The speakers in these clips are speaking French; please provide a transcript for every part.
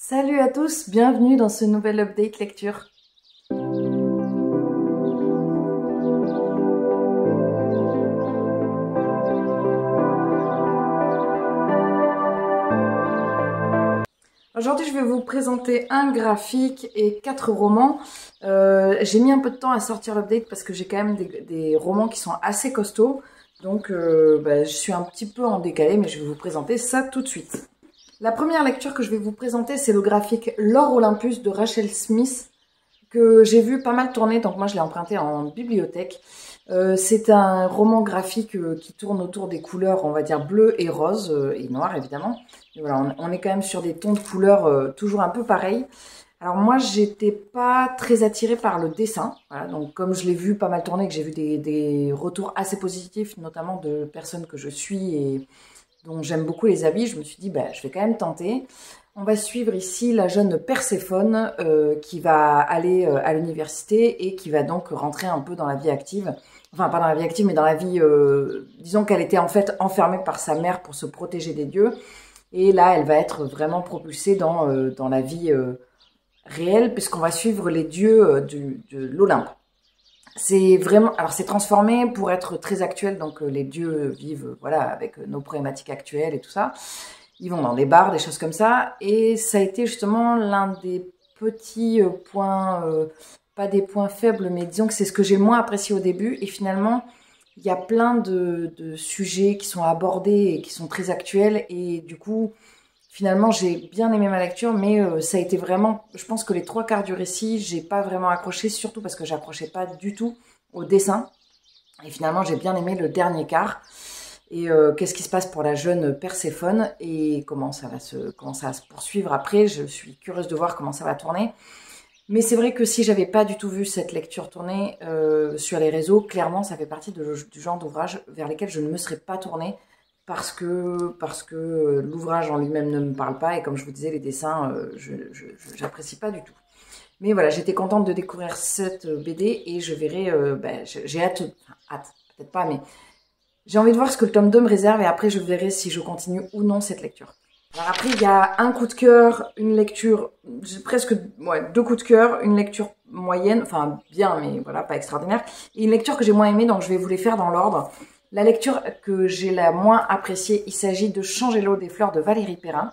Salut à tous, bienvenue dans ce nouvel update lecture. Aujourd'hui, je vais vous présenter un graphique et 4 romans. J'ai mis un peu de temps à sortir l'update parce que j'ai quand même des romans qui sont assez costauds. Donc, je suis un petit peu en décalé, mais je vais vous présenter ça tout de suite. La première lecture que je vais vous présenter, c'est le graphique L'Or Olympus de Rachel Smith, que j'ai vu pas mal tourner, donc moi je l'ai emprunté en bibliothèque. C'est un roman graphique qui tourne autour des couleurs, on va dire bleu et rose, et noir évidemment. Et voilà, on est quand même sur des tons de couleurs toujours un peu pareils. Alors moi, j'étais pas très attirée par le dessin. Voilà, donc comme je l'ai vu pas mal tourner, que j'ai vu des retours assez positifs, notamment de personnes que je suis et dont j'aime beaucoup les habits, je me suis dit, je vais quand même tenter. On va suivre ici la jeune Perséphone qui va aller à l'université et qui va donc rentrer un peu dans la vie active. Enfin, pas dans la vie active, mais dans la vie... disons qu'elle était en fait enfermée par sa mère pour se protéger des dieux. Et là, elle va être vraiment propulsée dans la vie réelle, puisqu'on va suivre les dieux de l'Olympe. C'est vraiment, alors c'est transformé pour être très actuel, donc les dieux vivent, voilà, avec nos problématiques actuelles et tout ça. Ils vont dans des bars, des choses comme ça, et ça a été justement l'un des petits points, pas des points faibles, mais disons que c'est ce que j'ai moins apprécié au début, et finalement, il y a plein de sujets qui sont abordés et qui sont très actuels, et du coup, finalement, j'ai bien aimé ma lecture, mais ça a été vraiment... Je pense que les 3/4 du récit, j'ai pas vraiment accroché, surtout parce que j'accrochais pas du tout au dessin. Et finalement, j'ai bien aimé le dernier quart. Et qu'est-ce qui se passe pour la jeune Perséphone et comment ça va se poursuivre après. Je suis curieuse de voir comment ça va tourner. Mais c'est vrai que si j'avais pas du tout vu cette lecture tourner sur les réseaux, clairement, ça fait partie du genre d'ouvrage vers lesquels je ne me serais pas tournée. Parce que l'ouvrage en lui-même ne me parle pas et comme je vous disais, les dessins, j'apprécie pas du tout. Mais voilà, j'étais contente de découvrir cette BD et je verrai, j'ai hâte, peut-être pas, mais j'ai envie de voir ce que le tome 2 me réserve et après je verrai si je continue ou non cette lecture. Alors après, il y a un coup de cœur, une lecture, j'ai presque 2 coups de cœur, une lecture moyenne, enfin bien, mais voilà, pas extraordinaire, et une lecture que j'ai moins aimée, donc je vais vous les faire dans l'ordre. La lecture que j'ai la moins appréciée, il s'agit de Changer l'eau des fleurs de Valérie Perrin,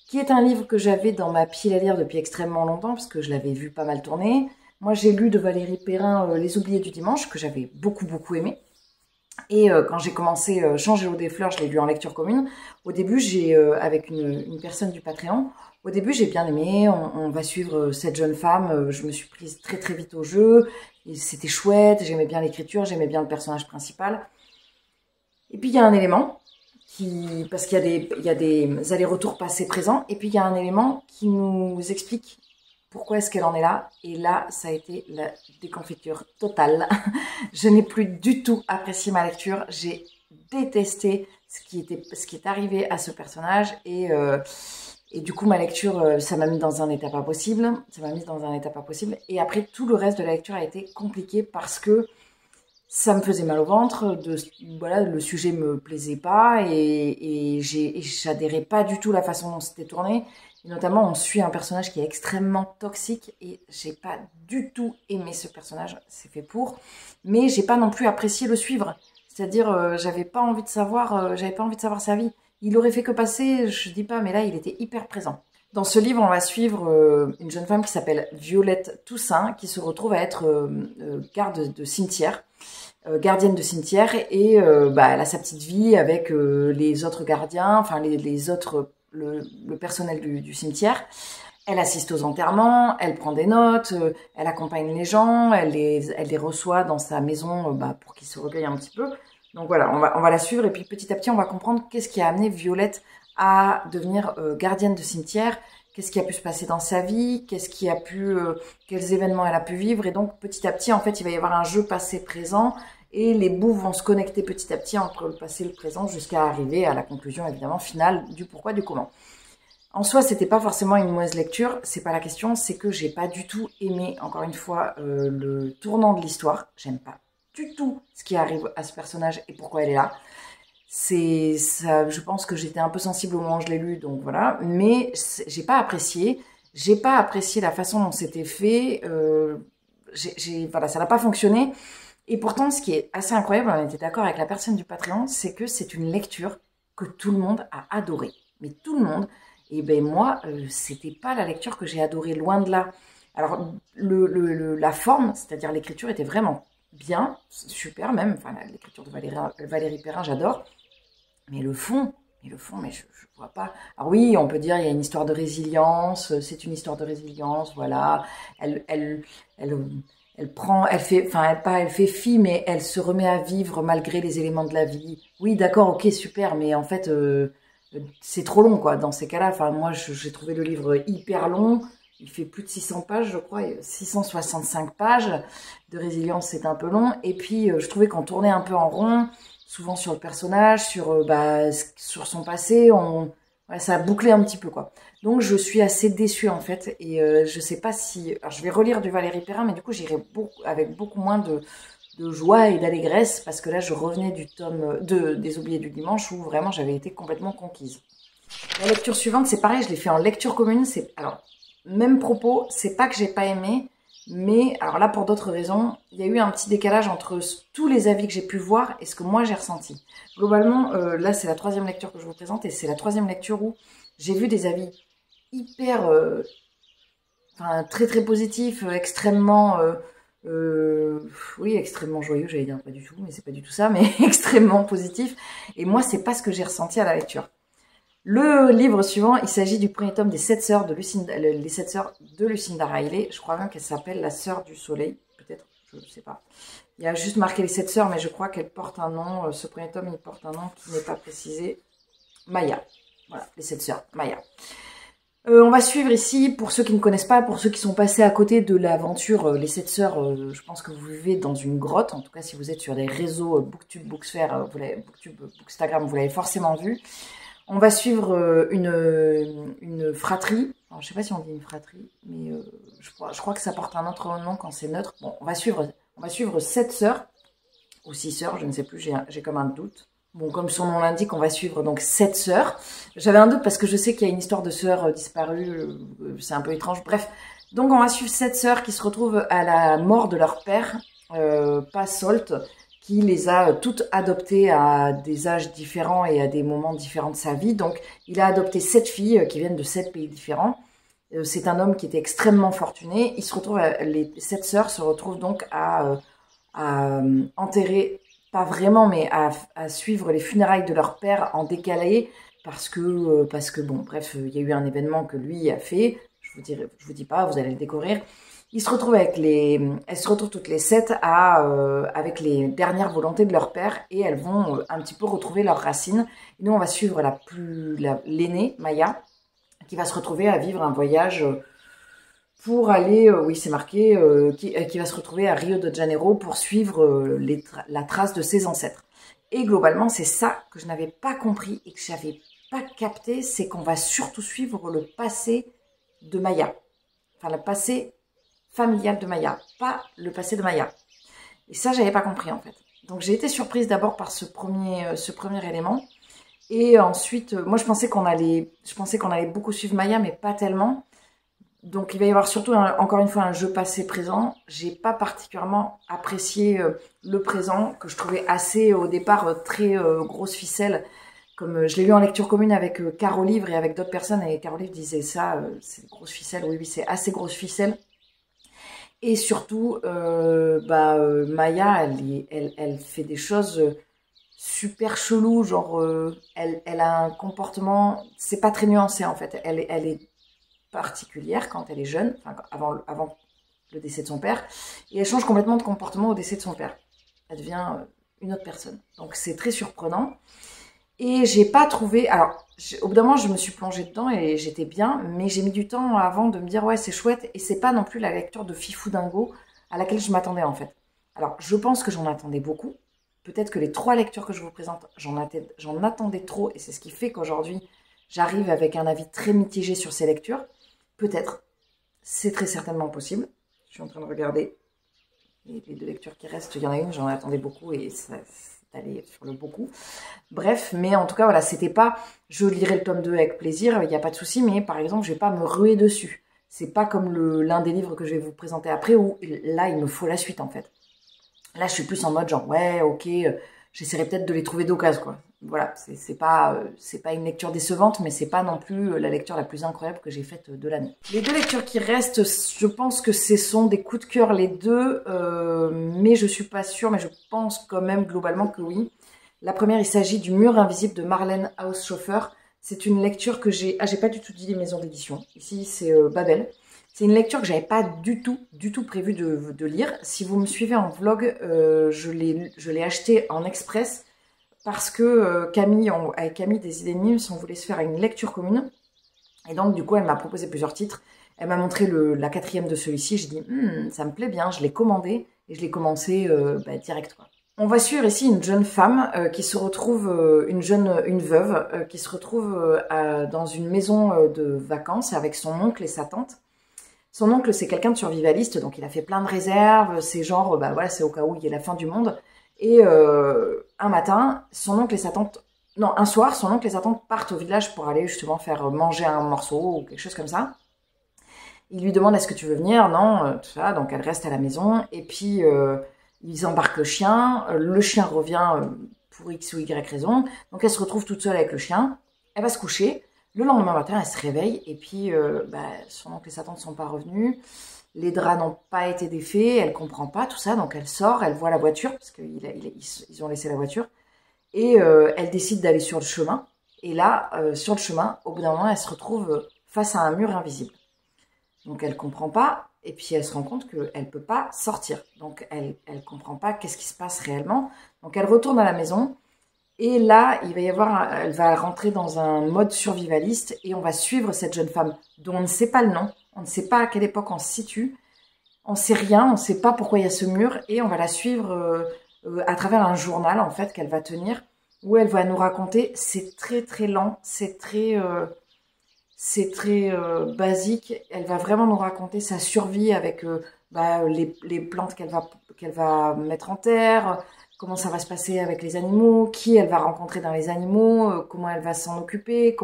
qui est un livre que j'avais dans ma pile à lire depuis extrêmement longtemps, parce que je l'avais vu pas mal tourner. Moi, j'ai lu de Valérie Perrin Les Oubliés du dimanche, que j'avais beaucoup aimé. Et quand j'ai commencé Changer l'eau des fleurs, je l'ai lu en lecture commune. Au début, avec une personne du Patreon, au début, j'ai bien aimé. On va suivre cette jeune femme. Je me suis prise très vite au jeu. C'était chouette. J'aimais bien l'écriture. J'aimais bien le personnage principal. Et puis il y a un élément parce qu'il y a des allers-retours passés-présents, et puis il y a un élément qui nous explique pourquoi est-ce qu'elle en est là. Et là, ça a été la déconfiture totale. Je n'ai plus du tout apprécié ma lecture. J'ai détesté ce qui est arrivé à ce personnage et du coup, ma lecture, ça m'a mis dans un état pas possible. Ça m'a mis dans un état pas possible. Et après, tout le reste de la lecture a été compliqué parce que ça me faisait mal au ventre, voilà, le sujet me plaisait pas et j'adhérais pas du tout à la façon dont c'était tourné. Et notamment, on suit un personnage qui est extrêmement toxique et j'ai pas du tout aimé ce personnage, c'est fait pour, mais j'ai pas non plus apprécié le suivre. C'est-à-dire, j'avais pas envie de savoir sa vie. Il aurait fait que passer, je dis pas, mais là, il était hyper présent. Dans ce livre, on va suivre une jeune femme qui s'appelle Violette Toussaint, qui se retrouve à être gardienne de cimetière, et elle a sa petite vie avec les autres gardiens, enfin les autres, le personnel du cimetière. Elle assiste aux enterrements, elle prend des notes, elle accompagne les gens, elle les reçoit dans sa maison pour qu'ils se recueillent un petit peu. Donc voilà, on va la suivre et puis petit à petit on va comprendre qu'est-ce qui a amené Violette à devenir gardienne de cimetière, qu'est-ce qui a pu se passer dans sa vie, quels événements elle a pu vivre. Et donc petit à petit, en fait, il va y avoir un jeu passé-présent et les bouts vont se connecter petit à petit entre le passé et le présent jusqu'à arriver à la conclusion évidemment finale du pourquoi, du comment. En soi, c'était pas forcément une mauvaise lecture, c'est pas la question, c'est que j'ai pas du tout aimé, encore une fois, le tournant de l'histoire. J'aime pas du tout ce qui arrive à ce personnage et pourquoi elle est là. c'est ça, je pense que j'étais un peu sensible au moment où je l'ai lu, donc voilà. Mais j'ai pas apprécié. J'ai pas apprécié la façon dont c'était fait. Voilà, ça n'a pas fonctionné. Et pourtant, ce qui est assez incroyable, on était d'accord avec la personne du Patreon, c'est que c'est une lecture que tout le monde a adorée. Mais tout le monde. Et ben moi, c'était pas la lecture que j'ai adorée, loin de là. Alors, la forme, c'est-à-dire l'écriture, était vraiment bien, super même. Enfin, l'écriture de Valérie Perrin, j'adore. Mais je vois pas. Alors oui, on peut dire il y a une histoire de résilience, c'est une histoire de résilience, voilà. Elle, elle, elle, elle prend, elle fait, enfin, elle fait fi, mais elle se remet à vivre malgré les éléments de la vie. Oui, d'accord, ok, super, mais en fait, c'est trop long, quoi, dans ces cas-là. Enfin, moi, j'ai trouvé le livre hyper long. Il fait plus de 600 pages, je crois, 665 pages. De résilience, c'est un peu long. Et puis, je trouvais qu'on tournait un peu en rond, souvent sur le personnage, sur son passé. Ouais, ça a bouclé un petit peu, quoi. Donc, je suis assez déçue, en fait. Et je sais pas si... Alors, je vais relire du Valérie Perrin, mais du coup, j'irai avec beaucoup moins de joie et d'allégresse, parce que là, je revenais du tome des Oubliés du Dimanche, où vraiment, j'avais été complètement conquise. La lecture suivante, c'est pareil, je l'ai fait en lecture commune. Alors, même propos, c'est pas que j'ai pas aimé, mais alors là, pour d'autres raisons, il y a eu un petit décalage entre tous les avis que j'ai pu voir et ce que moi j'ai ressenti. Globalement, là, c'est la troisième lecture que je vous présente, et c'est la troisième lecture où j'ai vu des avis hyper, enfin, très très positifs, extrêmement, oui, extrêmement joyeux, j'allais dire pas du tout, mais c'est pas du tout ça, mais extrêmement positif. Et moi, c'est pas ce que j'ai ressenti à la lecture. Le livre suivant, il s'agit du premier tome des 7 sœurs de les 7 sœurs de Lucinda Riley. Je crois même qu'elle s'appelle La Sœur du Soleil, peut-être, je ne sais pas. Il y a juste marqué les 7 sœurs, mais je crois qu'elle porte un nom. Ce premier tome, il porte un nom qui n'est pas précisé. Maya. Voilà, les 7 sœurs, Maya. On va suivre ici, pour ceux qui ne connaissent pas, pour ceux qui sont passés à côté de l'aventure Les 7 sœurs, je pense que vous vivez dans une grotte. En tout cas, si vous êtes sur les réseaux Booktube, Booksphere, Booktube, Bookstagram, vous l'avez forcément vu. On va suivre une fratrie. Alors, je sais pas si on dit une fratrie, mais je crois que ça porte un autre nom quand c'est neutre. Bon, on va suivre 7 sœurs, ou 6 sœurs, je ne sais plus, j'ai comme un doute. Bon, comme son nom l'indique, on va suivre donc 7 sœurs. J'avais un doute parce que je sais qu'il y a une histoire de sœurs disparues, c'est un peu étrange. Bref, donc on va suivre 7 sœurs qui se retrouvent à la mort de leur père, pas Salt, qui les a toutes adoptées à des âges différents et à des moments différents de sa vie. Donc, il a adopté 7 filles qui viennent de 7 pays différents. C'est un homme qui était extrêmement fortuné. Les 7 sœurs se retrouvent donc à enterrer, pas vraiment, mais à suivre les funérailles de leur père en décalé, parce que bon, bref, il y a eu un événement que lui a fait. Je vous dis pas, vous allez le découvrir. Elles se retrouvent toutes les 7 avec les dernières volontés de leur père, et elles vont un petit peu retrouver leurs racines. Et nous, on va suivre l'aînée, Maya, qui va se retrouver à vivre un voyage pour aller, oui, c'est marqué, qui va se retrouver à Rio de Janeiro pour suivre la trace de ses ancêtres. Et globalement, c'est ça que je n'avais pas compris et que je n'avais pas capté, c'est qu'on va surtout suivre le passé de Maya. Enfin, le passé familial de Maya, pas le passé de Maya. Et ça, j'avais pas compris en fait. Donc j'ai été surprise d'abord par ce premier élément. Et ensuite, moi je pensais qu'on allait beaucoup suivre Maya, mais pas tellement. Donc il va y avoir surtout encore une fois un jeu passé-présent. J'ai pas particulièrement apprécié le présent, que je trouvais assez au départ très grosse ficelle. Comme je l'ai lu en lecture commune avec Caro Livre et avec d'autres personnes, et Caro Livre disait ça, c'est grosse ficelle. Oui, c'est assez grosse ficelle. Et surtout, Maya, elle fait des choses super cheloues, genre elle a un comportement, c'est pas très nuancé en fait. Elle est particulière quand elle est jeune, enfin avant le décès de son père, et elle change complètement de comportement au décès de son père. Elle devient une autre personne. Donc c'est très surprenant. Et j'ai pas trouvé. Alors, au bout d'un moment, je me suis plongée dedans et j'étais bien, mais j'ai mis du temps avant de me dire ouais, c'est chouette. Et c'est pas non plus la lecture de Fifou Dingo à laquelle je m'attendais en fait. Alors, je pense que j'en attendais beaucoup. Peut-être que les 3 lectures que je vous présente, j'en attendais trop, et c'est ce qui fait qu'aujourd'hui, j'arrive avec un avis très mitigé sur ces lectures. Peut-être. C'est très certainement possible. Je suis en train de regarder les 2 lectures qui restent. Il y en a une, j'en attendais beaucoup et d'aller sur le beaucoup. Bref, mais en tout cas, voilà, c'était pas, je lirai le tome 2 avec plaisir, il n'y a pas de souci, mais par exemple, je vais pas me ruer dessus. C'est pas comme l'un des livres que je vais vous présenter après, où là, il me faut la suite, en fait. Là, je suis plus en mode genre, ouais, ok, j'essaierai peut-être de les trouver d'occasion, quoi. Voilà, c'est pas une lecture décevante, mais c'est pas non plus la lecture la plus incroyable que j'ai faite de l'année. Les deux lectures qui restent, je pense que ce sont des coups de cœur les deux, mais je suis pas sûre, mais je pense quand même globalement que oui. La première, il s'agit du Mur invisible de Marlène Haushofer. C'est une lecture que j'ai pas du tout dit les maisons d'édition. Ici, c'est Babel. C'est une lecture que j'avais pas du tout prévu de lire. Si vous me suivez en vlog, je l'ai acheté en express parce que avec Camille des Idées de Mimes, on voulait se faire une lecture commune. Et donc, du coup, elle m'a proposé plusieurs titres. Elle m'a montré la 4e de celui-ci. J'ai dit, ça me plaît bien. Je l'ai commandé et je l'ai commencé direct, quoi. On va suivre ici une jeune femme qui se retrouve, une veuve, qui se retrouve dans une maison de vacances avec son oncle et sa tante. Son oncle, c'est quelqu'un de survivaliste, donc il a fait plein de réserves. C'est genre, voilà, c'est au cas où il y ait la fin du monde. Et un matin, son oncle et sa tante, non, un soir, son oncle et sa tante partent au village pour aller justement faire manger un morceau ou quelque chose comme ça. Il lui demande, est-ce que tu veux venir? Non, tout ça. Donc elle reste à la maison. Et puis ils embarquent le chien. Le chien revient pour X ou Y raison. Donc elle se retrouve toute seule avec le chien. Elle va se coucher. Le lendemain matin, elle se réveille et puis son oncle et sa tante ne sont pas revenus. Les draps n'ont pas été défaits, elle comprend pas tout ça, donc elle sort, elle voit la voiture, parce qu'ils ont laissé la voiture, et elle décide d'aller sur le chemin. Et là, sur le chemin, au bout d'un moment, elle se retrouve face à un mur invisible. Donc elle comprend pas, et puis elle se rend compte qu'elle peut pas sortir. Donc elle comprend pas qu'est-ce qui se passe réellement. Donc elle retourne à la maison. Et là, elle va rentrer dans un mode survivaliste et on va suivre cette jeune femme dont on ne sait pas le nom, on ne sait pas à quelle époque on se situe, on ne sait rien, on ne sait pas pourquoi il y a ce mur et on va la suivre à travers un journal en fait qu'elle va tenir où elle va nous raconter. C'est très très lent, c'est très basique. Elle va vraiment nous raconter sa survie avec les plantes qu'elle va mettre en terre. Comment ça va se passer avec les animaux, qui elle va rencontrer dans les animaux, comment elle va s'en occuper,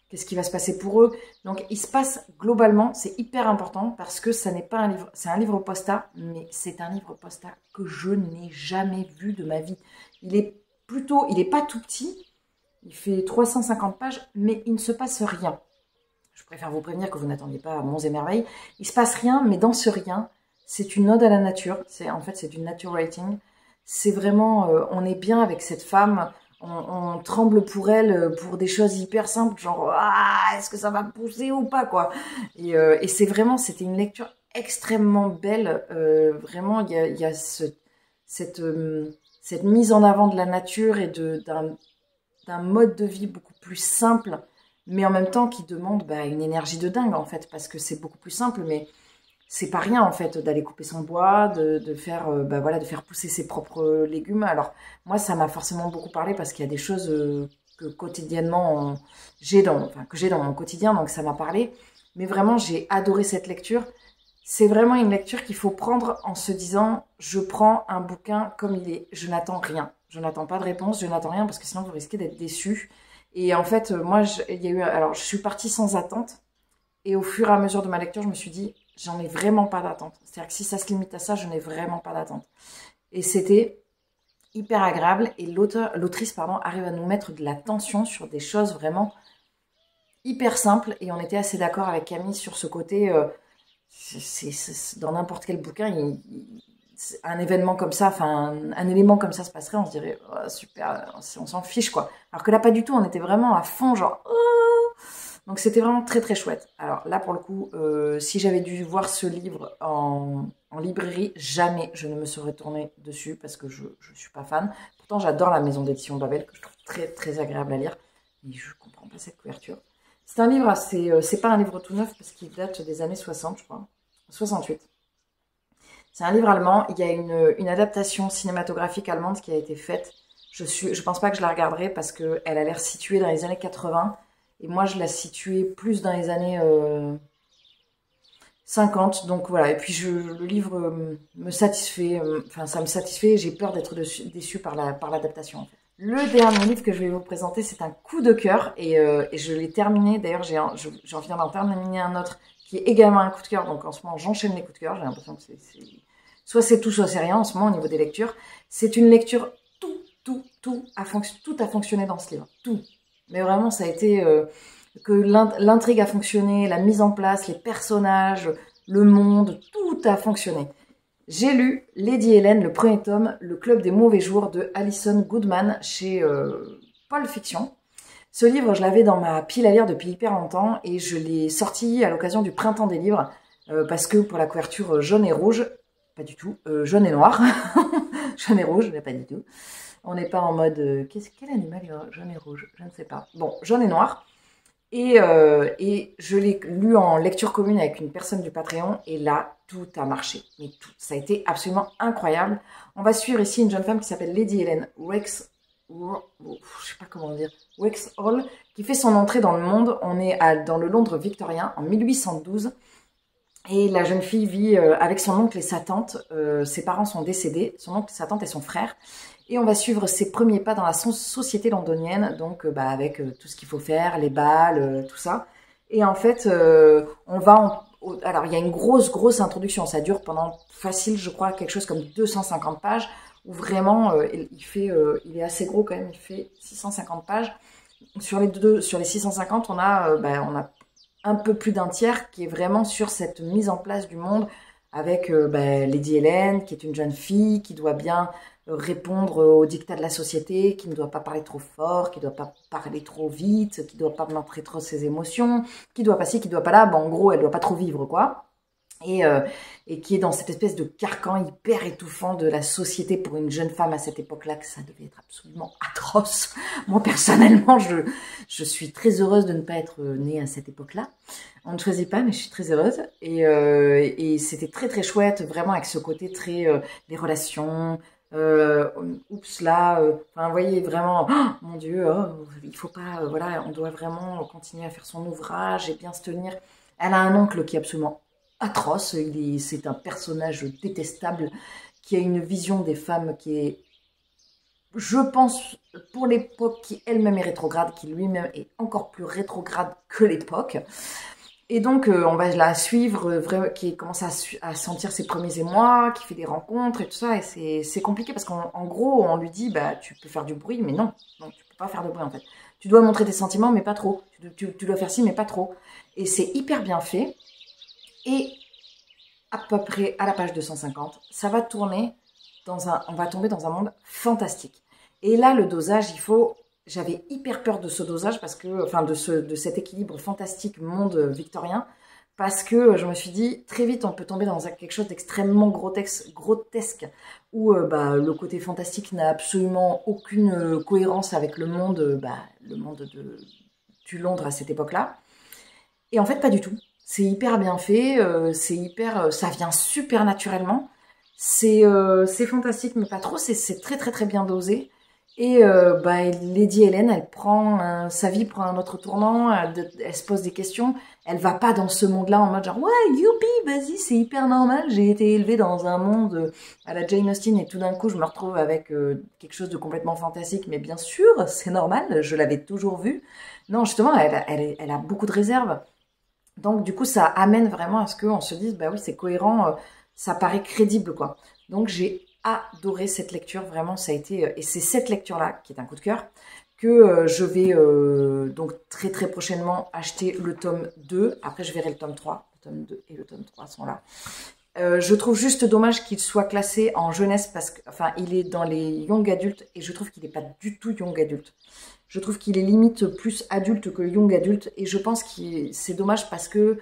qu'est-ce qui va se passer pour eux. Donc il se passe globalement, c'est hyper important parce que ça n'est pas un livre, c'est un livre posta, mais c'est un livre posta que je n'ai jamais vu de ma vie. Il est pas tout petit, il fait 350 pages, mais il ne se passe rien. Je préfère vous prévenir que vous n'attendiez pas à Monts et Merveilles. Il se passe rien, mais dans ce rien, c'est une ode à la nature. En fait, c'est du nature writing. C'est vraiment, on est bien avec cette femme, on tremble pour elle, pour des choses hyper simples, genre, est-ce que ça va pousser ou pas, quoi. Et c'était une lecture extrêmement belle, vraiment, il y a cette mise en avant de la nature et d'un mode de vie beaucoup plus simple, mais en même temps qui demande une énergie de dingue, en fait, parce que c'est beaucoup plus simple, mais c'est pas rien en fait d'aller couper son bois, de faire de faire pousser ses propres légumes. Alors moi ça m'a forcément beaucoup parlé parce qu'il y a des choses que quotidiennement j'ai dans mon quotidien, donc ça m'a parlé. Mais vraiment j'ai adoré cette lecture. C'est vraiment une lecture qu'il faut prendre en se disant je prends un bouquin comme il est, je n'attends rien, je n'attends pas de réponse, je n'attends rien parce que sinon vous risquez d'être déçu. Et en fait moi je suis partie sans attente et au fur et à mesure de ma lecture je me suis dit j'en ai vraiment pas d'attente. C'est-à-dire que si ça se limite à ça, je n'ai vraiment pas d'attente. Et c'était hyper agréable. Et l'autrice arrive à nous mettre de la tension sur des choses vraiment hyper simples. Et on était assez d'accord avec Camille sur ce côté. Dans n'importe quel bouquin, un événement comme ça, enfin un élément comme ça se passerait, on se dirait oh, super, on s'en fiche quoi. Alors que là pas du tout, on était vraiment à fond genre oh. Donc c'était vraiment très très chouette. Alors là pour le coup, si j'avais dû voir ce livre en librairie, jamais je ne me serais tournée dessus parce que je suis pas fan. Pourtant j'adore la maison d'édition Babel que je trouve très très agréable à lire, mais je comprends pas cette couverture. C'est un livre c'est pas un livre tout neuf parce qu'il date des années 60 je crois, 68. C'est un livre allemand, il y a une adaptation cinématographique allemande qui a été faite. Je pense pas que je la regarderai parce qu'elle a l'air située dans les années 80 et moi je la situais plus dans les années 50, donc voilà. Et puis le livre me satisfait, enfin ça me satisfait. J'ai peur d'être déçue par l'adaptation. En fait. Le dernier livre que je vais vous présenter, c'est un coup de cœur et je l'ai terminé. D'ailleurs, j'en viens d'en terminer un autre qui est également un coup de cœur. Donc en ce moment, j'enchaîne les coups de cœur. J'ai l'impression que soit c'est tout, soit c'est rien en ce moment au niveau des lectures. C'est une lecture tout a fonctionné dans ce livre, tout. Mais vraiment, ça a été que l'intrigue a fonctionné, la mise en place, les personnages, le monde, tout a fonctionné. J'ai lu Lady Hélène, le premier tome, Le Club des Mauvais Jours de Alison Goodman chez Paul Fiction. Ce livre, je l'avais dans ma pile à lire depuis hyper longtemps et je l'ai sorti à l'occasion du printemps des livres parce que pour la couverture jaune et rouge, pas du tout, jaune et noir, jaune et rouge, mais pas du tout. On n'est pas en mode quel animal jaune et rouge, je ne sais pas. Bon, jaune et noir. Et je l'ai lu en lecture commune avec une personne du Patreon et là, tout a marché. Mais tout, ça a été absolument incroyable. On va suivre ici une jeune femme qui s'appelle Lady Hélène je sais pas comment dire, Wexhall, qui fait son entrée dans le monde. On est dans le Londres victorien en 1812. Et la jeune fille vit avec son oncle et sa tante. Ses parents sont décédés, son oncle, sa tante et son frère. Et on va suivre ses premiers pas dans la société londonienne, donc avec tout ce qu'il faut faire, les balles, tout ça. Et en fait, on va... alors, il y a une grosse introduction. Ça dure pendant, facile, je crois, quelque chose comme 250 pages, où vraiment, il est assez gros quand même, il fait 650 pages. Sur les 650, on a un peu plus d'un tiers qui est vraiment sur cette mise en place du monde avec Lady Hélène, qui est une jeune fille, qui doit bien répondre aux dictats de la société, qui ne doit pas parler trop fort, qui ne doit pas parler trop vite, qui ne doit pas montrer trop ses émotions, qui doit pas ci, qui doit pas là. En gros, elle ne doit pas trop vivre, quoi. Et qui est dans cette espèce de carcan hyper étouffant de la société pour une jeune femme à cette époque-là, que ça devait être absolument atroce. Moi, personnellement, je suis très heureuse de ne pas être née à cette époque-là. On ne choisit pas, mais je suis très heureuse. Et c'était très chouette, vraiment avec ce côté très... les relations... oups là, vous voyez vraiment, oh, mon Dieu, il faut pas, voilà, on doit vraiment continuer à faire son ouvrage et bien se tenir. Elle a un oncle qui est absolument atroce, c'est un personnage détestable qui a une vision des femmes qui est, je pense, pour l'époque, qui elle-même est rétrograde, qui lui-même est encore plus rétrograde que l'époque. Et donc, on va la suivre, qui commence à sentir ses premiers émois, qui fait des rencontres et tout ça. Et c'est compliqué parce qu'en gros, on lui dit, tu peux faire du bruit, mais non, tu peux pas faire de bruit en fait. Tu dois montrer tes sentiments, mais pas trop. Tu dois faire ci, mais pas trop. Et c'est hyper bien fait. Et à peu près à la page 250, ça va tourner on va tomber dans un monde fantastique. Et là, le dosage, j'avais hyper peur de ce dosage parce que, enfin, de cet équilibre fantastique monde victorien, parce que je me suis dit, très vite, on peut tomber dans quelque chose d'extrêmement grotesque, où le côté fantastique n'a absolument aucune cohérence avec le monde du Londres à cette époque-là. Et en fait, pas du tout. C'est hyper bien fait, ça vient super naturellement. C'est fantastique, mais pas trop. C'est très bien dosé. Et Lady Hélène, elle prend sa vie prend un autre tournant. Elle se pose des questions. Elle va pas dans ce monde-là en mode genre ouais youpi, vas-y, c'est hyper normal. J'ai été élevée dans un monde à la Jane Austen et tout d'un coup je me retrouve avec quelque chose de complètement fantastique. Mais bien sûr, c'est normal. Je l'avais toujours vu. Non, justement, elle a beaucoup de réserve. Donc, du coup, ça amène vraiment à ce qu'on se dise, oui, c'est cohérent, ça paraît crédible, quoi. Donc, j'ai adoré cette lecture, vraiment, ça a été... et c'est cette lecture-là, qui est un coup de cœur, que je vais donc très prochainement acheter le tome 2. Après, je verrai le tome 3. Le tome 2 et le tome 3 sont là. Je trouve juste dommage qu'il soit classé en jeunesse parce que, il est dans les young adultes et je trouve qu'il n'est pas du tout young adulte. Je trouve qu'il est limite plus adulte que young adulte et je pense que c'est dommage parce que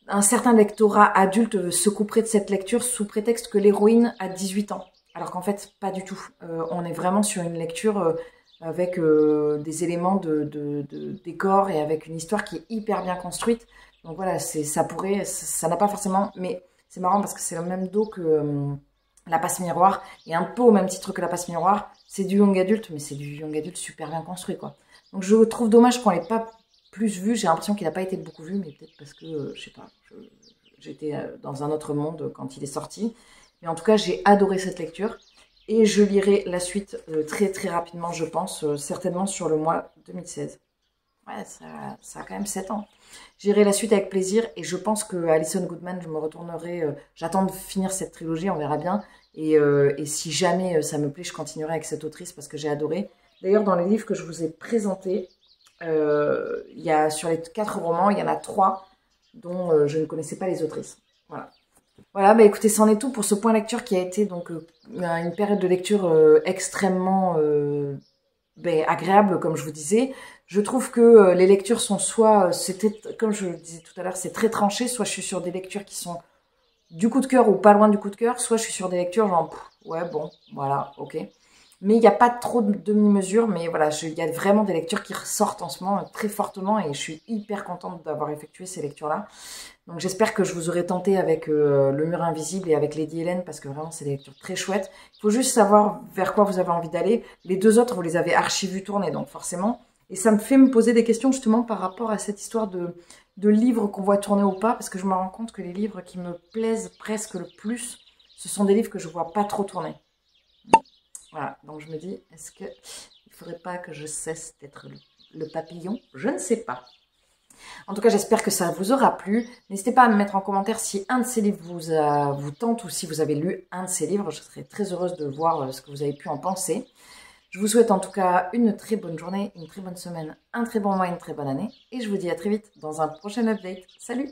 un certain lectorat adulte se couperait de cette lecture sous prétexte que l'héroïne a 18 ans. Alors qu'en fait, pas du tout. On est vraiment sur une lecture avec des éléments de décor et avec une histoire qui est hyper bien construite. Donc voilà, ça n'a pas forcément... Mais c'est marrant parce que c'est le même dos que La Passe Miroir. Et un peu au même titre que La Passe Miroir. C'est du young adulte, mais c'est du young adulte super bien construit, quoi. Donc je trouve dommage qu'on l'ait pas plus vu. J'ai l'impression qu'il n'a pas été beaucoup vu, mais peut-être parce que, je sais pas, j'étais dans un autre monde quand il est sorti. Mais en tout cas, j'ai adoré cette lecture. Et je lirai la suite très très rapidement, je pense, certainement sur le mois 2016. Ouais, ça a quand même 7 ans. J'irai la suite avec plaisir et je pense que Alison Goodman, je me retournerai. J'attends de finir cette trilogie, on verra bien. Et si jamais ça me plaît, je continuerai avec cette autrice parce que j'ai adoré. D'ailleurs, dans les livres que je vous ai présentés, il y a, sur les 4 romans, il y en a 3 dont je ne connaissais pas les autrices. Voilà. Voilà, bah écoutez, c'en est tout pour ce point lecture qui a été donc une période de lecture extrêmement agréable, comme je vous disais. Je trouve que les lectures sont soit, c'était comme je le disais tout à l'heure, c'est très tranché, soit je suis sur des lectures qui sont du coup de cœur ou pas loin du coup de cœur, soit je suis sur des lectures genre, ouais, bon, voilà, ok. Mais il n'y a pas trop de demi-mesure, mais voilà, il y a vraiment des lectures qui ressortent en ce moment très fortement et je suis hyper contente d'avoir effectué ces lectures-là. Donc j'espère que je vous aurai tenté avec Le Mur Invisible et avec Lady Hélène parce que vraiment c'est des lectures très chouettes. Il faut juste savoir vers quoi vous avez envie d'aller. Les 2 autres, vous les avez archi vues tourner, donc forcément. Et ça me fait me poser des questions justement par rapport à cette histoire de livres qu'on voit tourner ou pas, parce que je me rends compte que les livres qui me plaisent presque le plus, ce sont des livres que je vois pas trop tourner. Voilà, donc je me dis, est-ce qu'il ne faudrait pas que je cesse d'être le papillon? Je ne sais pas. En tout cas, j'espère que ça vous aura plu. N'hésitez pas à me mettre en commentaire si un de ces livres vous tente ou si vous avez lu un de ces livres. Je serais très heureuse de voir ce que vous avez pu en penser. Je vous souhaite en tout cas une très bonne journée, une très bonne semaine, un très bon mois, une très bonne année. Et je vous dis à très vite dans un prochain update. Salut!